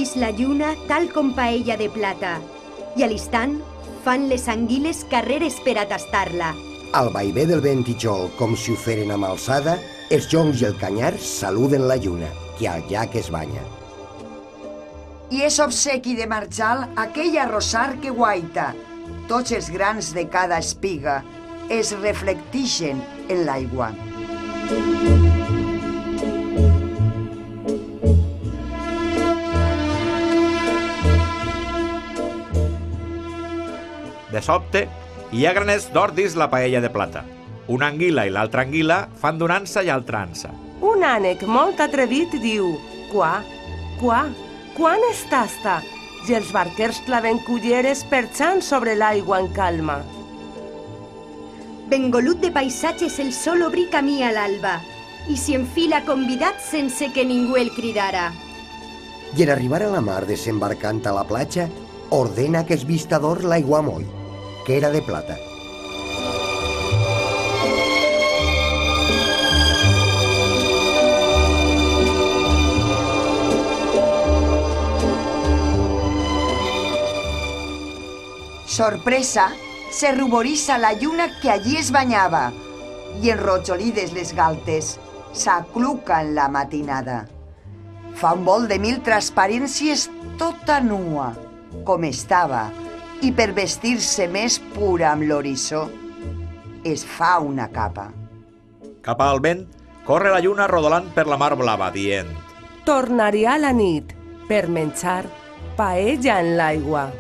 vist la lluna tal com paella de plata, i a l'instant fan les anguiles carreres per a tastar-la. Al vaivé del ventijol, com si ho feren amb alçada, els joncs i el canyar saluden la lluna, que al llac es banya. I és obsequi de marjal aquell arrossar que guaita. Tots els grans de cada espiga es reflectixen en l'aigua. De sobte, hi ha granets d'or dins la paella de plata. Una anguila i l'altra anguila fan d'una ansa i altra ansa. Un ànec molt atrevit diu: «Qua, quan es tasta?» I els barquers claven culleres perxant sobre l'aigua en calma. Bengolut de paisatges el sol obrí camí a l'alba i s'hi enfila convidat sense que ningú el cridara. I en arribar a la mar desembarcant a la platja, ordena que es vistador l'aiguamoll, que era de plata. Sorpresa, se ruboriza la lluna que allí es banyava i enrojolides les galtes s'acluca en la matinada. Fa un vol de 1000 transparències tota nua, com estava, i per vestir-se més pura amb l'horitzó, es fa una capa. Cap al vent, corre la lluna rodolant per la mar blava, dient: Tornaria a la nit per menjar paella en l'aigua.